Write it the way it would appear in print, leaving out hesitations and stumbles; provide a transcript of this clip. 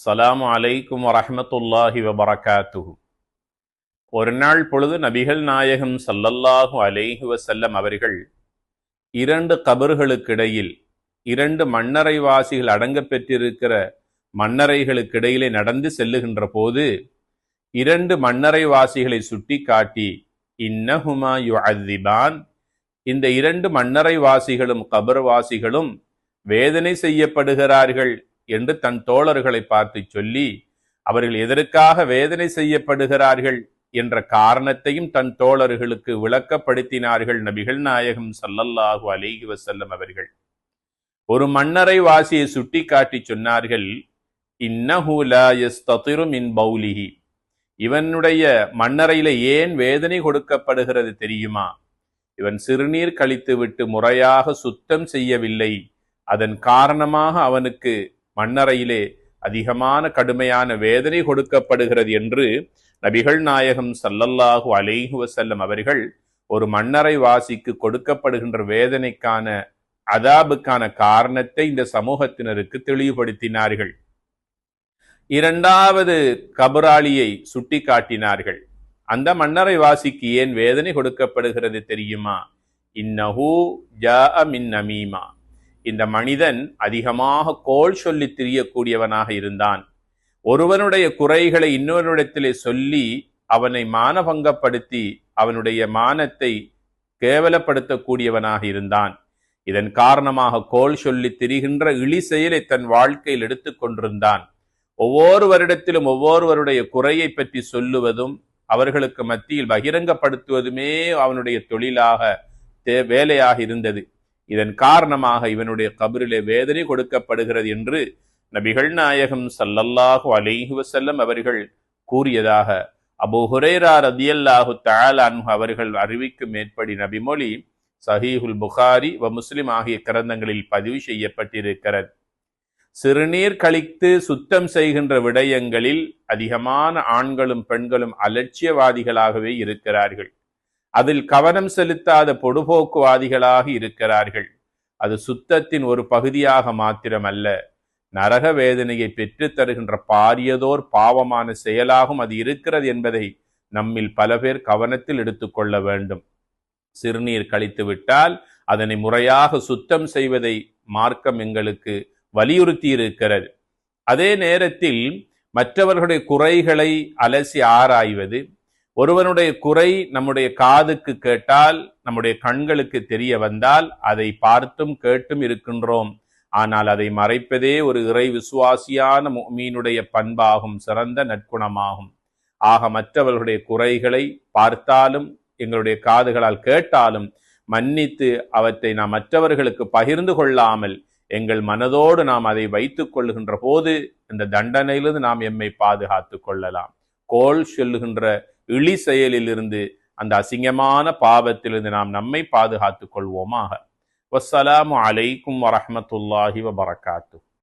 அஸ்ஸலாமு அலைக்கும் வரஹ்மத்துல்லாஹி வபரகாத்துஹு. ஒரு நாள் பொழுது நபிகள் நாயகம் ஸல்லல்லாஹு அலைஹி வஸல்லம் அவர்கள் இரண்டு கபர்களுக்கிடையில், இரண்டு மண்ணறைவாசிகள் அடங்கப் பெற்றிருக்கிற மண்ணறைகளுக்கிடையிலே நடந்து செல்லுகின்ற போது, இரண்டு மண்ணறைவாசிகளை சுட்டி காட்டி, இன்னஹுமா யுஅذிபான், இந்த இரண்டு மண்ணறைவாசிகளும் கபர்வாசிகளும் வேதனை செய்யப்படுகிறார்கள் என்று தன் தோழர்களை பார்த்து சொல்லி, அவர்கள் எதற்காக வேதனை செய்யப்படுகிறார்கள் என்ற காரணத்தையும் தன் தோழர்களுக்கு விளக்கப்படுத்தினார்கள் நபிகள் நாயகம் ஸல்லல்லாஹு அலைஹி வஸல்லம் அவர்கள். ஒரு மண்ணறை வாசியை சுட்டி காட்டி சொன்னார்கள், இன்னஹு லா யஸ்ததிரு மின் பௌலிஹி, இவனுடைய மண்ணறையில ஏன் வேதனை கொடுக்கப்படுகிறது தெரியுமா? இவன் சிறுநீர் கழித்துவிட்டு முறையாக சுத்தம் செய்யவில்லை, அதன் காரணமாக அவனுக்கு மண்ணறையிலே அதிகமான கடுமையான வேதனை கொடுக்கப்படுகிறது என்று நபிகள் நாயகம் ஸல்லல்லாஹு அலைஹி வஸல்லம் அவர்கள் ஒரு மண்ணறை வாசிக்கு கொடுக்கப்படுகின்ற வேதனைக்கான அதாபுக்கான காரணத்தை இந்த சமூகத்தினருக்கு தெளிவுபடுத்தினார்கள். இரண்டாவது கபராளியை சுட்டி காட்டினார்கள். அந்த மண்ணறை வாசிக்கு ஏன் வேதனை கொடுக்கப்படுகிறது தெரியுமா? இன்னஹு ஜாஅ மின் நமீமா, இந்த மனிதன் அதிகமாக கோள் சொல்லி திரியக்கூடியவனாக இருந்தான். ஒருவனுடைய குறைகளை இன்னொருடத்திலே சொல்லி அவனை மானபங்கப்படுத்தி அவனுடைய மானத்தை கேவலப்படுத்தக்கூடியவனாக இருந்தான். இதன் காரணமாக கோள் சொல்லி திரிகின்ற இழி செயலை தன் வாழ்க்கையில் எடுத்துக்கொண்டிருந்தான். ஒவ்வொரு வருடத்திலும் ஒவ்வொருவருடைய குறையை பற்றி சொல்லுவதும் அவர்களுக்கு மத்தியில் பகிரங்கப்படுத்துவதுமே அவனுடைய தொழிலாக வேலையாக இருந்தது. இதன் காரணமாக இவனுடைய கபரிலே வேதனை கொடுக்கப்படுகிறது என்று நபிகள் நாயகம் ஸல்லல்லாஹு அலைஹி வஸல்லம் அவர்கள் கூறியதாக அபூ ஹுரைரா ரலியல்லாஹு தஆலா அன்ஹு அவர்கள் அறிவிக்கும் மேற்படி நபிமொழி சஹீஹுல் புகாரி வ முஸ்லிம் ஆகிய கிரந்தங்களில் பதிவு செய்யப்பட்டிருக்கிறது. சிறுநீர் கழித்து சுத்தம் செய்கின்ற விடயங்களில் அதிகமான ஆண்களும் பெண்களும் அலட்சியவாதிகளாகவே இருக்கிறார்கள். அதில் கவனம் செலுத்தாத பொடுபோக்குவாதிகளாக இருக்கிறார்கள். அது சுத்தத்தின் ஒரு பகுதியாக மாத்திரமல்ல, நரக வேதனையை பெற்று தருகின்ற பாரியதோர் பாவமான செயலாகும் அது இருக்கிறது என்பதை நம்மில் பல பேர் கவனத்தில் எடுத்துக்கொள்ள வேண்டும். சிறுநீர் கழித்து விட்டால் அதனை முறையாக சுத்தம் செய்வதை மார்க்கம் எங்களுக்கு வலியுறுத்தி இருக்கிறது. அதே நேரத்தில் மற்றவர்களுடைய குறைகளை அலசி ஆராய்வது, ஒருவனுடைய குறை நம்முடைய காதுக்கு கேட்டால், நம்முடைய கண்களுக்கு தெரிய வந்தால் அதை பார்த்தும் கேட்டும் இருக்கின்றோம். ஆனால் அதை மறைப்பதே ஒரு இறை விசுவாசியான முஃமினுடைய பண்பாகும், சிறந்த நற்குணமாகும். ஆக மற்றவர்களுடைய குறைகளை பார்த்தாலும் எங்களுடைய காதுகளால் கேட்டாலும் மன்னித்து அவற்றை நாம் மற்றவர்களுக்கு பகிர்ந்து கொள்ளாமல் எங்கள் மனதோடு நாம் அதை வைத்துக் கொள்ளுகின்ற போது இந்த தண்டனையிலிருந்து நாம் எம்மை பாதுகாத்து கொள்ளலாம். கோள் சொல்லுகின்ற இழி செயலிலிருந்து, அந்த அசிங்கமான பாவத்திலிருந்து நாம் நம்மை பாதுகாத்துக் கொள்வோமாக. வஸ்ஸலாமு அலைக்கும் வரஹ்மத்துல்லாஹி வபரகாத்துஹு.